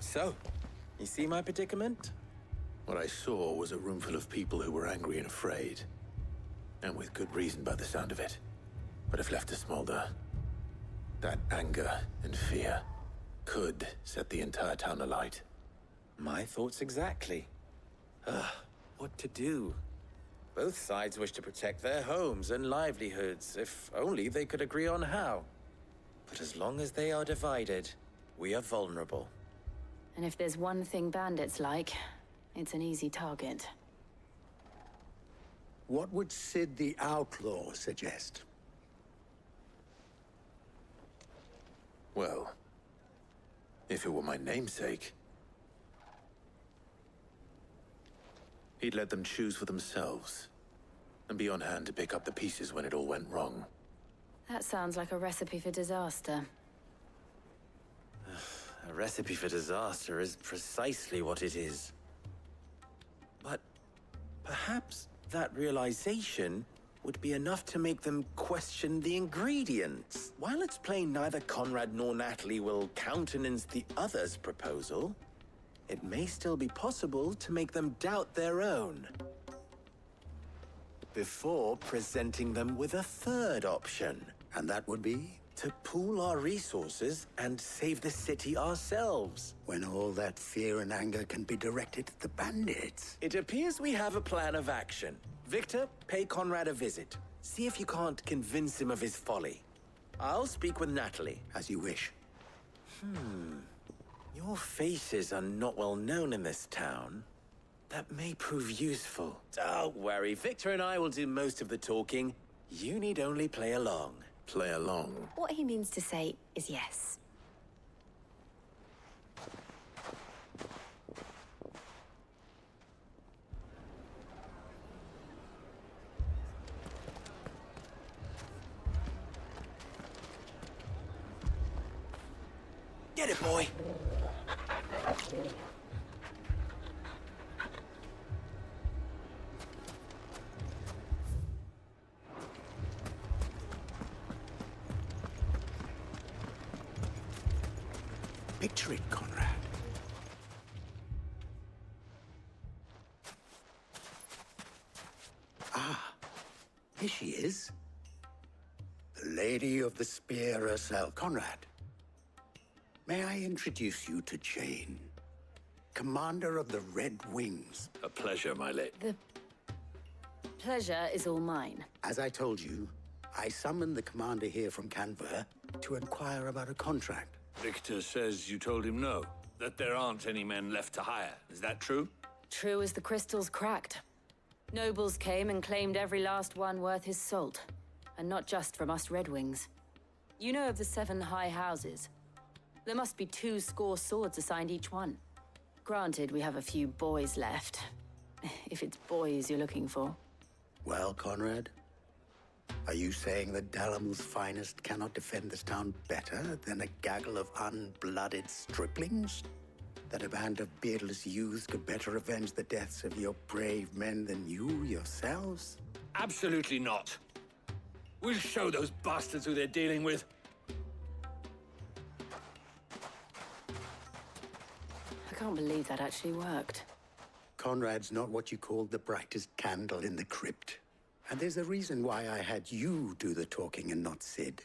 So, you see my predicament? What I saw was a room full of people who were angry and afraid. And with good reason by the sound of it. But if left to smolder, that anger and fear could set the entire town alight. My thoughts exactly. What to do? Both sides wish to protect their homes and livelihoods, if only they could agree on how. But as long as they are divided, we are vulnerable. And if there's one thing bandits like, it's an easy target. What would Sid the Outlaw suggest? Well, if it were my namesake, he'd let them choose for themselves, and be on hand to pick up the pieces when it all went wrong. That sounds like a recipe for disaster. A recipe for disaster is precisely what it is. But perhaps that realization would be enough to make them question the ingredients. While it's plain neither Conrad nor Natalie will countenance the other's proposal, it may still be possible to make them doubt their own before presenting them with a third option. And that would be? To pool our resources and save the city ourselves. When all that fear and anger can be directed at the bandits. It appears we have a plan of action. Victor, pay Conrad a visit. See if you can't convince him of his folly. I'll speak with Natalie. As you wish. Your faces are not well known in this town. That may prove useful. Don't worry, Victor and I will do most of the talking. You need only play along. Play along. What he means to say is yes. Get it, boy! Picture it, Conrad. Here she is. The Lady of the Spear herself. Conrad, may I introduce you to Jane, Commander of the Red Wings. A pleasure, my lady. The pleasure is all mine. As I told you, I summoned the commander here from Canver to inquire about a contract. Victor says you told him no, that there aren't any men left to hire. Is that true? True as the crystals cracked. Nobles came and claimed every last one worth his salt. And not just from us Red Wings. You know of the 7 high houses. There must be 2 swords assigned each one. Granted, we have a few boys left. If it's boys you're looking for. Well, Conrad, are you saying that Dalamul's finest cannot defend this town better than a gaggle of unblooded striplings? That a band of beardless youths could better avenge the deaths of your brave men than you yourselves? Absolutely not. We'll show those bastards who they're dealing with. I can't believe that actually worked. Conrad's not what you called the brightest candle in the crypt. And there's a reason why I had you do the talking and not Sid.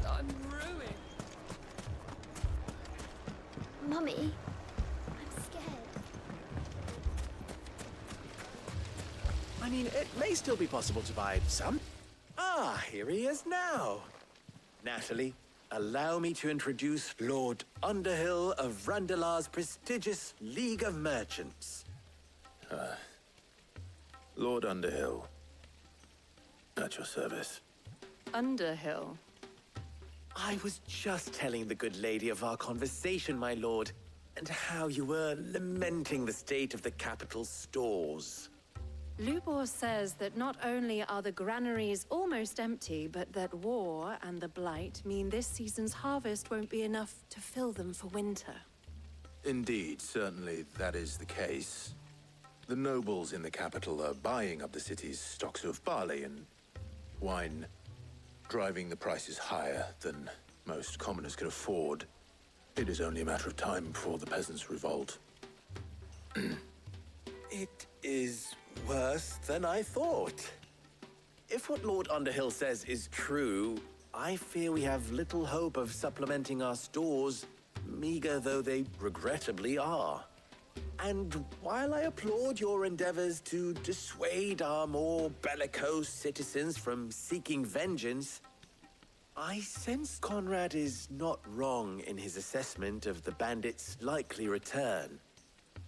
I'm ruined. Mummy, I'm scared. I mean, it may still be possible to buy some. Ah, here he is now. Natalie, allow me to introduce Lord Underhill of Randalar's prestigious League of Merchants. Lord Underhill. At your service. Underhill. I was just telling the good lady of our conversation, my lord, and how you were lamenting the state of the capital's stores. Lubor says that not only are the granaries almost empty, but that war and the blight mean this season's harvest won't be enough to fill them for winter. Indeed, certainly that is the case. The nobles in the capital are buying up the city's stocks of barley and wine, driving the prices higher than most commoners can afford. It is only a matter of time before the peasants revolt. It is worse than I thought. If what Lord Underhill says is true, I fear we have little hope of supplementing our stores, meager though they regrettably are. And while I applaud your endeavors to dissuade our more bellicose citizens from seeking vengeance, I sense Conrad is not wrong in his assessment of the bandits' likely return.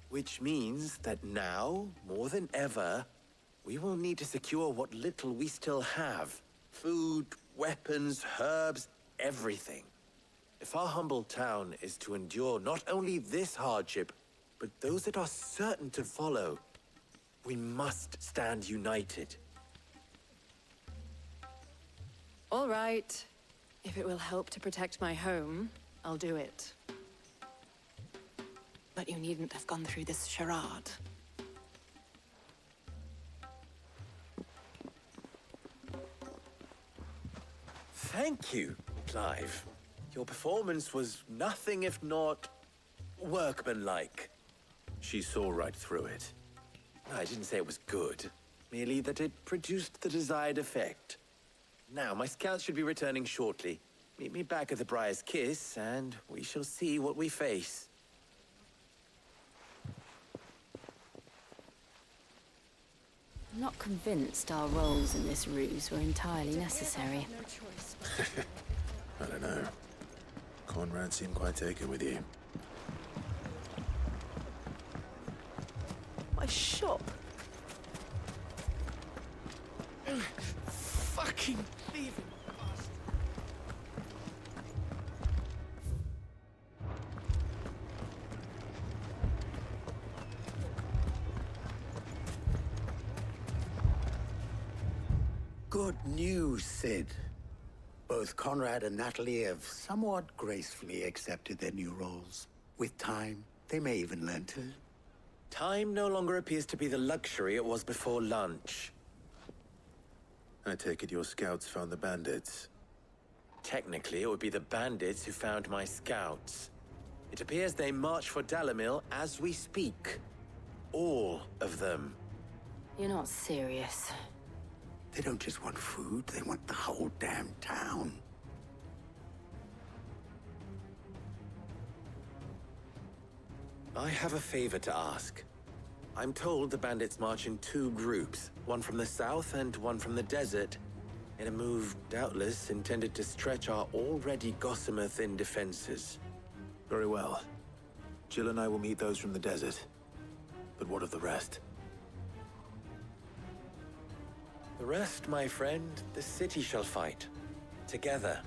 Which means that now, more than ever, we will need to secure what little we still have. Food, weapons, herbs, everything. If our humble town is to endure not only this hardship, but those that are certain to follow, we must stand united. All right. If it will help to protect my home, I'll do it. But you needn't have gone through this charade. Thank you, Clive. Your performance was nothing if not workmanlike. She saw right through it. I didn't say it was good, merely that it produced the desired effect. Now, my scouts should be returning shortly. Meet me back at the Briar's Kiss, and we shall see what we face. I'm not convinced our roles in this ruse were entirely necessary. I don't know. Conrad seemed quite taken with you. My shop. Fucking thieving bastard. Good news, Sid. Both Conrad and Natalie have somewhat gracefully accepted their new roles. With time, they may even learn to. Time no longer appears to be the luxury it was before lunch. I take it your scouts found the bandits. Technically, it would be the bandits who found my scouts. It appears they march for Dalamil as we speak. All of them. You're not serious. They don't just want food, they want the whole damn town. I have a favor to ask. I'm told the bandits march in two groups, one from the south and one from the desert, in a move doubtless intended to stretch our already gossamer-thin defenses. Very well. Jill and I will meet those from the desert. But what of the rest? The rest, my friend, the city shall fight. Together.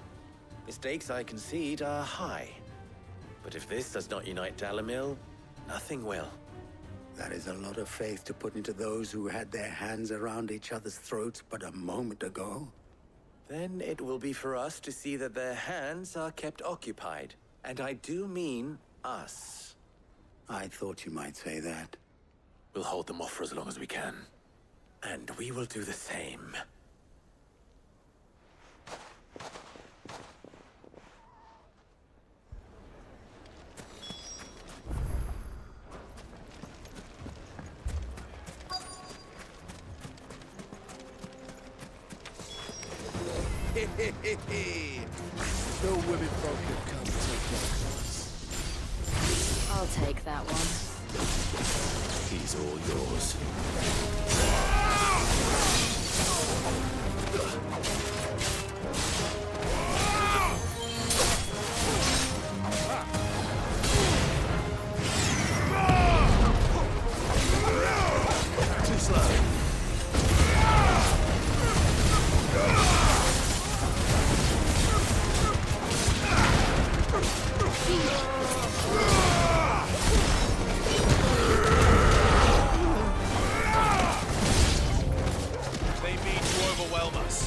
The stakes, I concede, are high. But if this does not unite Dalamil, nothing will. That is a lot of faith to put into those who had their hands around each other's throats but a moment ago. Then it will be for us to see that their hands are kept occupied. And I do mean us. I thought you might say that. We'll hold them off for as long as we can. And we will do the same. No women folk have come to take your place. I'll take that one. He's all yours. Too slow. They mean to overwhelm us.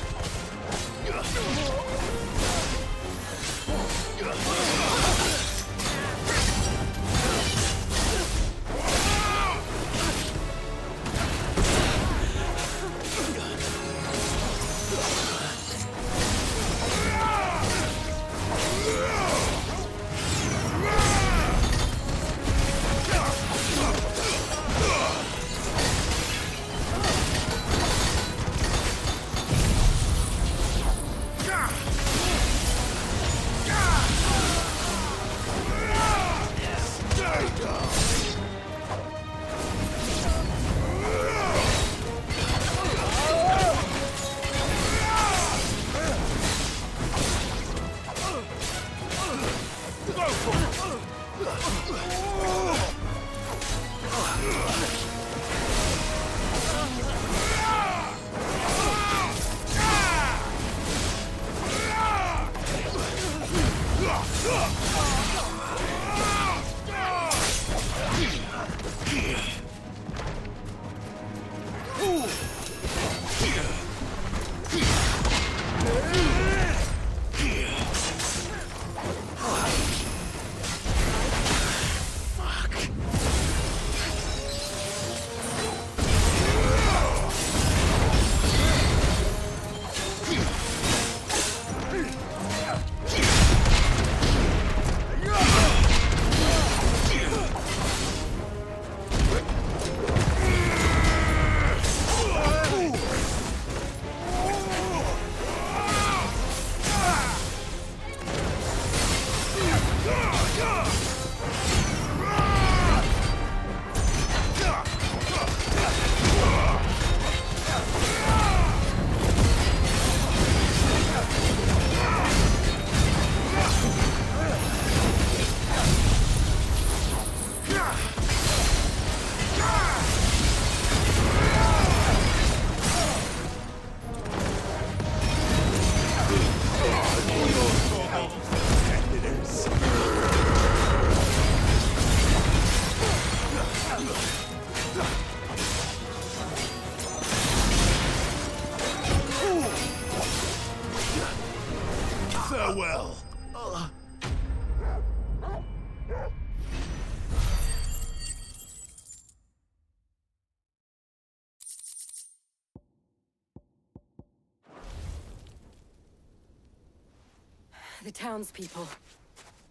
The townspeople.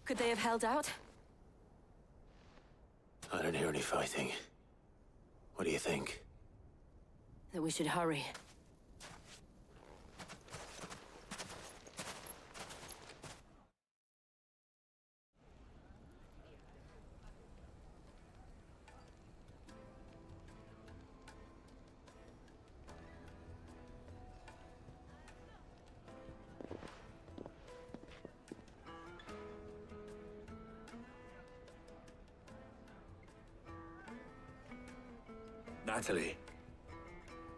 Could they have held out? I don't hear any fighting. What do you think? That we should hurry. Natalie,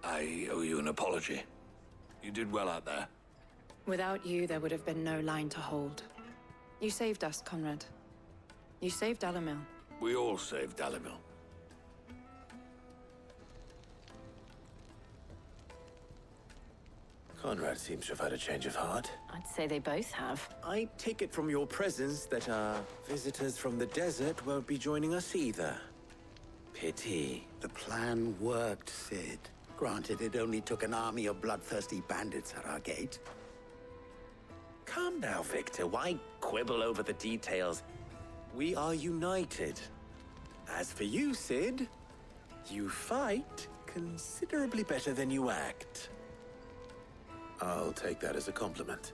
I owe you an apology. You did well out there. Without you, there would have been no line to hold. You saved us, Conrad. You saved Alamil. We all saved Dalimil. Conrad seems to have had a change of heart. I'd say they both have. I take it from your presence that our visitors from the desert won't be joining us either. Pity. The plan worked, Sid. Granted, it only took an army of bloodthirsty bandits at our gate. Calm now, Victor. Why quibble over the details? We are united. As for you, Sid, you fight considerably better than you act. I'll take that as a compliment.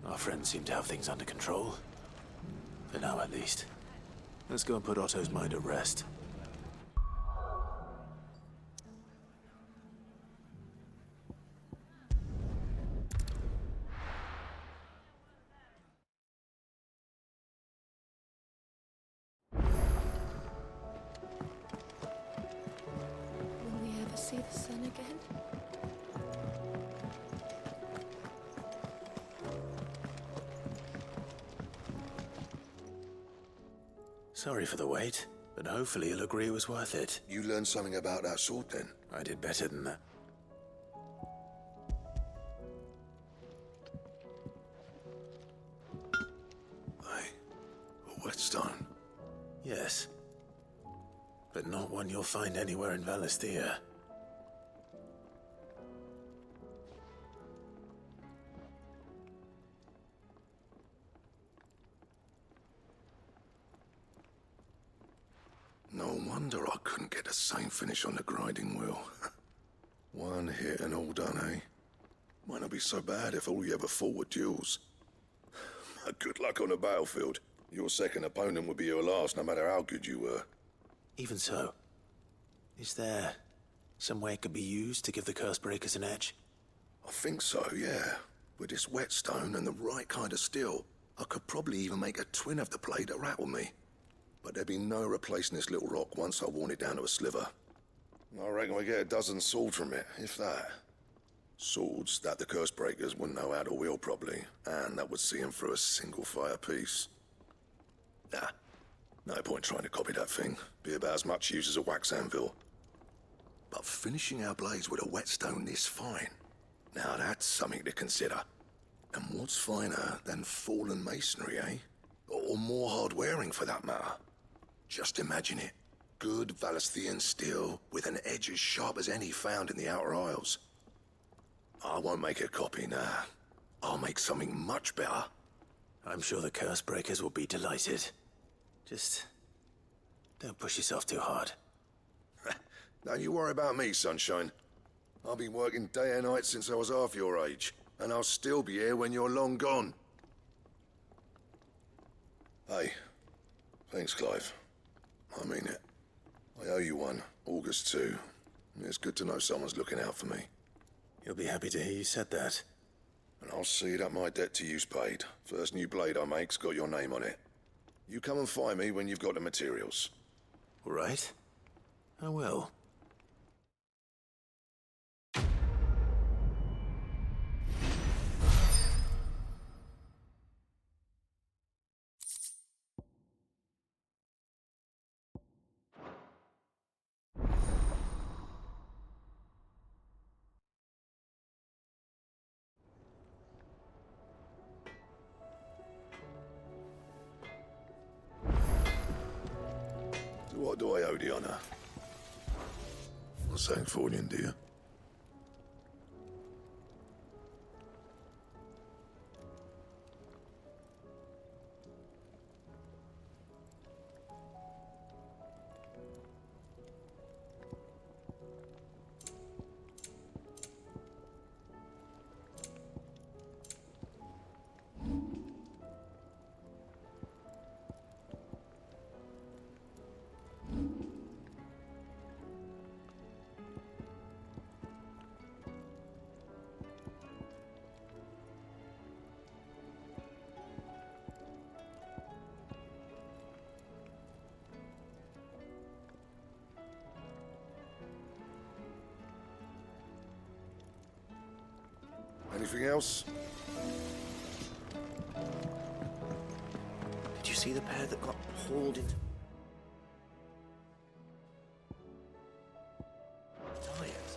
Our friends seem to have things under control. For now, at least. Let's go and put Otto's mind at rest. Will we ever see the sun again? Sorry for the wait, but hopefully he'll agree it was worth it. You learned something about that sword then? I did better than that. Hey, a whetstone. Yes. But not one you'll find anywhere in Valisthea. No wonder I couldn't get the same finish on the grinding wheel. One hit and all done, eh? Might not be so bad if all you ever fought were duels. Good luck on the battlefield. Your second opponent would be your last, no matter how good you were. Even so, is there some way it could be used to give the curse breakers an edge? I think so, yeah. With this whetstone and the right kind of steel, I could probably even make a twin of the blade that rattled me. But there'd be no replacing this little rock once I worn it down to a sliver. I reckon we get a dozen swords from it, if that. Swords that the curse breakers wouldn't know how to wield properly, and that would see them through a single fire piece. Nah, no point trying to copy that thing. Be about as much use as a wax anvil. But finishing our blades with a whetstone this fine, now that's something to consider. And what's finer than fallen masonry, eh? Or more hard-wearing, for that matter. Just imagine it. Good Valisthean steel with an edge as sharp as any found in the Outer Isles. I won't make a copy, nah. I'll make something much better. I'm sure the curse breakers will be delighted. Just don't push yourself too hard. Don't you worry about me, sunshine. I've been working day and night since I was half your age, and I'll still be here when you're long gone. Hey, thanks, Clive. I mean it. I owe you one, August 2. It's good to know someone's looking out for me. You'll be happy to hear you said that. And I'll see that my debt to you's paid. First new blade I make's got your name on it. You come and find me when you've got the materials. All right? I will. What do I owe the honor? Not saying Fordian, do you? Anything else? Did you see the pair that got hauled into... tires?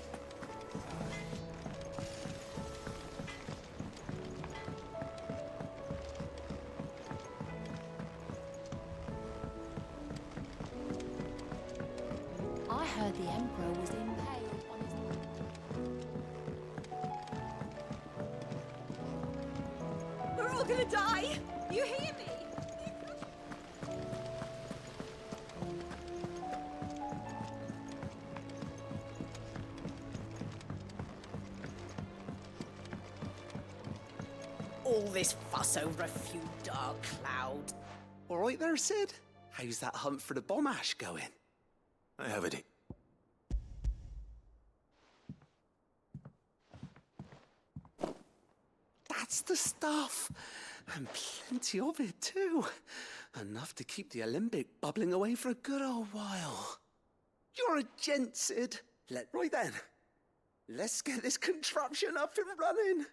I heard the Emperor was impaled on his... We're all gonna die! You hear me? All this fuss over a few dark clouds. All right there, Sid. How's that hunt for the bomb ash going? I have it. That's the stuff. And plenty of it, too. Enough to keep the Olympic bubbling away for a good old while. You're a gent, Sid. Right then. Let's get this contraption up and running.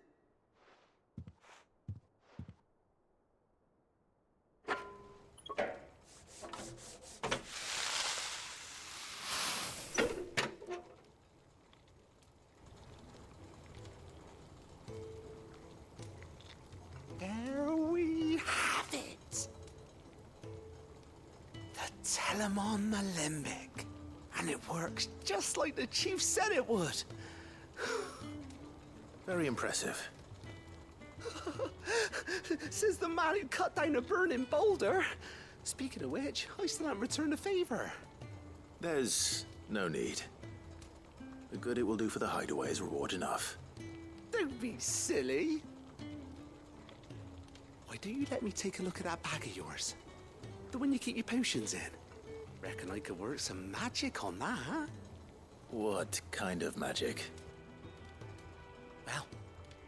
There we have it. The Telemon Alembic. And it works just like the chief said it would. Very impressive. Says the man who cut down a burning boulder. Speaking of which, I still haven't returned the favor. There's no need. The good it will do for the hideaway is reward enough. Don't be silly. Why don't you let me take a look at that bag of yours? The one you keep your potions in. Reckon I could work some magic on that. What kind of magic? Well,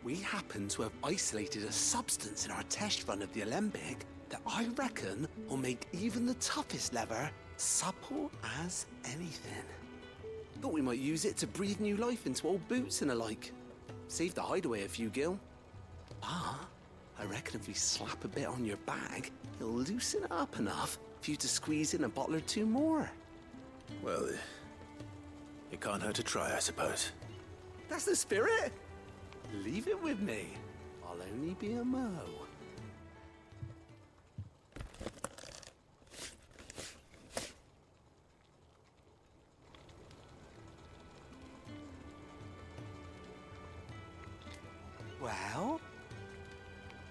we happen to have isolated a substance in our test run of the Alembic that I reckon will make even the toughest lever supple as anything. Thought we might use it to breathe new life into old boots and the like. Save the hideaway a few gil. Ah, I reckon if we slap a bit on your bag, it'll loosen it up enough for you to squeeze in a bottle or two more. Well, it can't hurt to try, I suppose. That's the spirit. Leave it with me. I'll only be a mo. Well,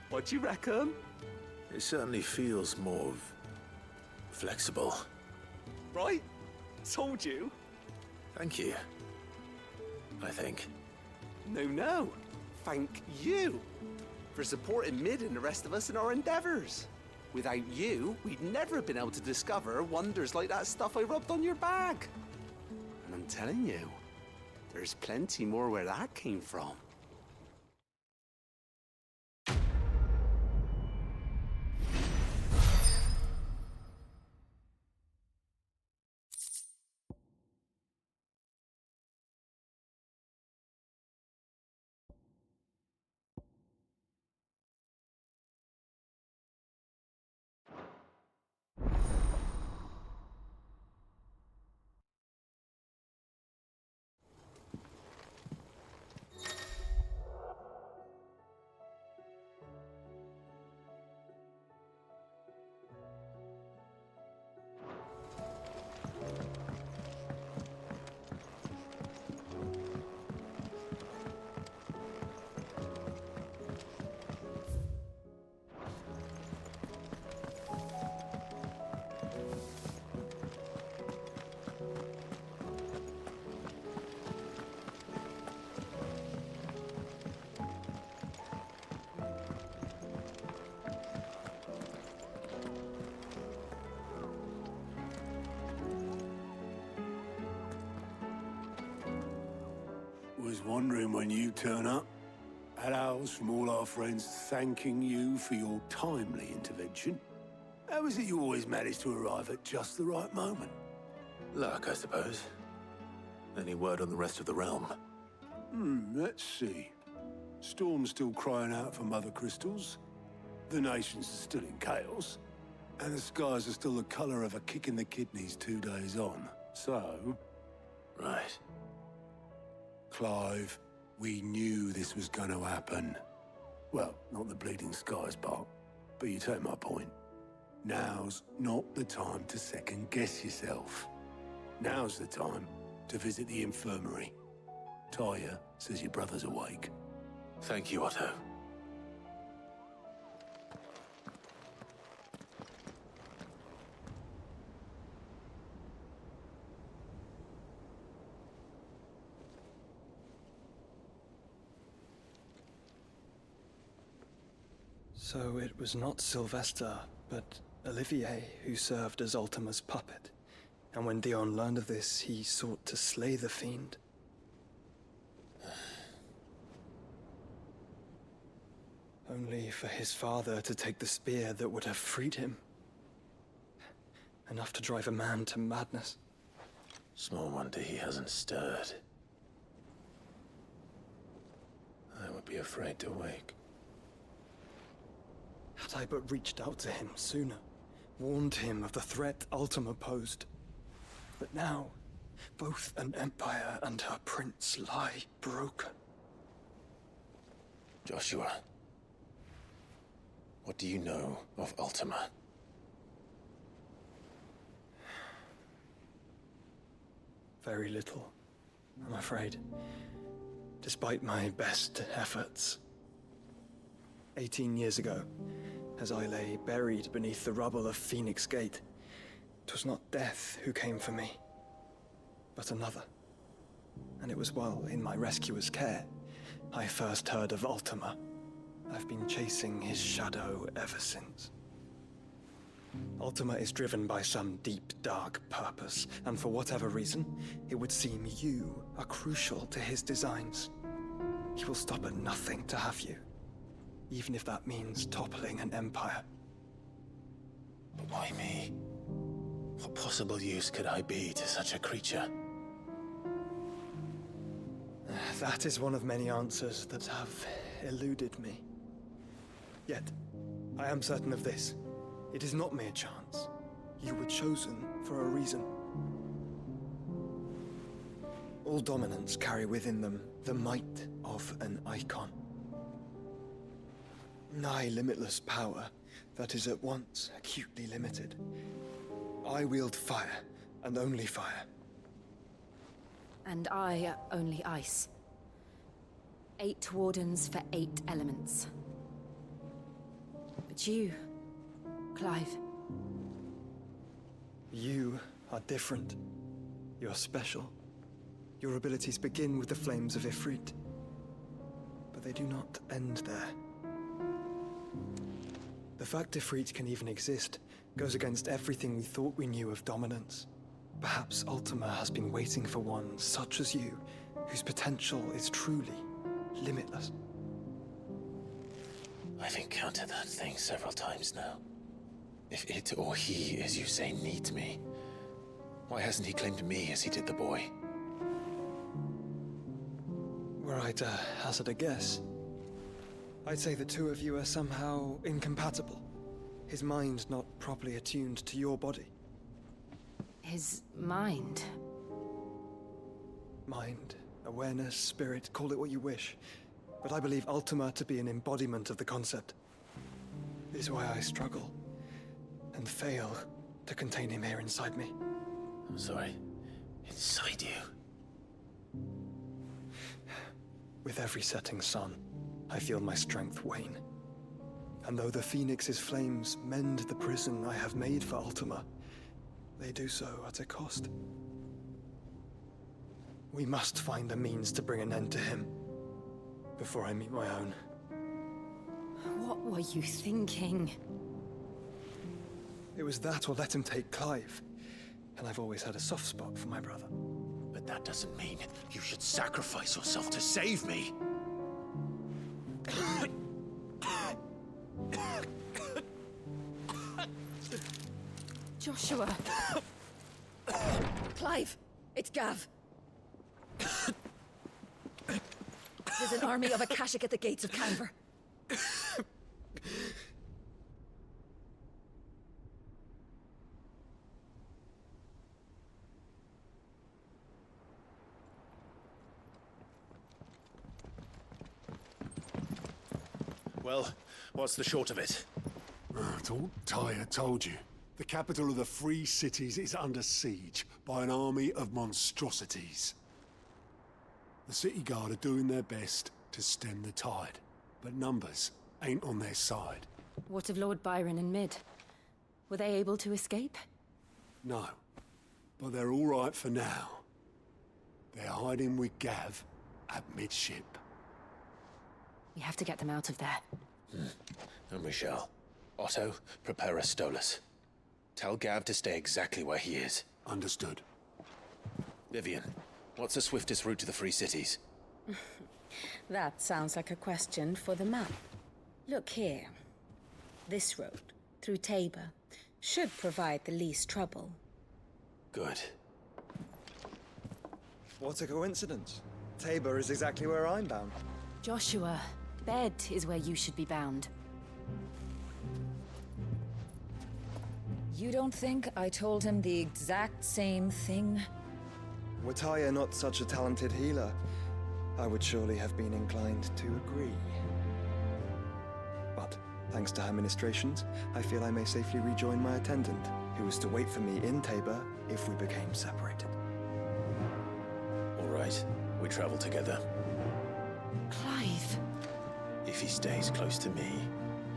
what do you reckon? It certainly feels more flexible. Right? Told you. Thank you. I think. No. Thank you for supporting Mid and the rest of us in our endeavors. Without you, we'd never have been able to discover wonders like that stuff I rubbed on your bag. And I'm telling you, there's plenty more where that came from. wondering when you turn up. Hellos from all our friends thanking you for your timely intervention. How is it you always manage to arrive at just the right moment? Luck, I suppose. Any word on the rest of the realm? Let's see. Storm's still crying out for mother crystals. The nations are still in chaos. And the skies are still the color of a kick in the kidneys 2 days on. So... Right. Clive, we knew this was going to happen. Well, not the bleeding skies part, but you take my point. Now's not the time to second-guess yourself. Now's the time to visit the infirmary. Talia says your brother's awake. Thank you, Otto. So it was not Sylvester, but Olivier who served as Ultima's puppet. And when Dion learned of this, he sought to slay the fiend. Only for his father to take the spear that would have freed him. Enough to drive a man to madness. Small wonder he hasn't stirred. I would be afraid to wake. Had I but reached out to him sooner, warned him of the threat Ultima posed. But now, both an empire and her prince lie broken. Joshua, what do you know of Ultima? Very little, I'm afraid. Despite my best efforts. 18 years ago, as I lay buried beneath the rubble of Phoenix Gate, 'twas not death who came for me, but another. And it was while in my rescuer's care, I first heard of Ultima. I've been chasing his shadow ever since. Ultima is driven by some deep, dark purpose, and for whatever reason, it would seem you are crucial to his designs. He will stop at nothing to have you, even if that means toppling an empire. But why me? What possible use could I be to such a creature? That is one of many answers that have eluded me. Yet, I am certain of this. It is not mere chance. You were chosen for a reason. All dominants carry within them the might of an icon. Nigh limitless power that is at once acutely limited. I wield fire, and only fire. And I only ice. 8 wardens for 8 elements. But you, Clive. You are different. You're special. Your abilities begin with the flames of Ifrit. But they do not end there. The fact Ifrit can even exist goes against everything we thought we knew of dominance. Perhaps Ultima has been waiting for one such as you, whose potential is truly limitless. I've encountered that thing several times now. If it or he, as you say, needs me, why hasn't he claimed me as he did the boy? Were I to hazard a guess, I'd say the two of you are somehow incompatible. His mind not properly attuned to your body. His mind? Mind, awareness, spirit, call it what you wish. But I believe Ultima to be an embodiment of the concept. This is why I struggle and fail to contain him here inside me. I'm sorry. Inside you? With every setting sun, I feel my strength wane. And though the Phoenix's flames mend the prison I have made for Ultima, they do so at a cost. We must find a means to bring an end to him before I meet my own. What were you thinking? It was that or let him take Clive. And I've always had a soft spot for my brother. But That doesn't mean you should sacrifice yourself to save me. Joshua. Clive, it's Gav. There's an army of Akashic at the gates of Canver. Well, what's the short of it? I thought Tyre told you. The capital of the Free Cities is under siege by an army of monstrosities. The city guard are doing their best to stem the tide, but numbers ain't on their side. What of Lord Byron and Mid? Were they able to escape? No, but they're all right for now. They're hiding with Gav at midship. We have to get them out of there. And we shall. Otto, prepare a Stolas. Tell Gav to stay exactly where he is. Understood. Vivian, what's the swiftest route to the Free Cities? That sounds like a question for the map. Look here. This road, through Tabor, should provide the least trouble. Good. What a coincidence. Tabor is exactly where I'm bound. Joshua, bed is where you should be bound. You don't think I told him the exact same thing? Were Tyre not such a talented healer, I would surely have been inclined to agree. But, thanks to her ministrations, I feel I may safely rejoin my attendant, who was to wait for me in Tabor if we became separated. All right, we travel together. Clive. If he stays close to me,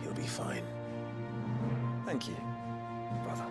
he'll be fine. Thank you, brother.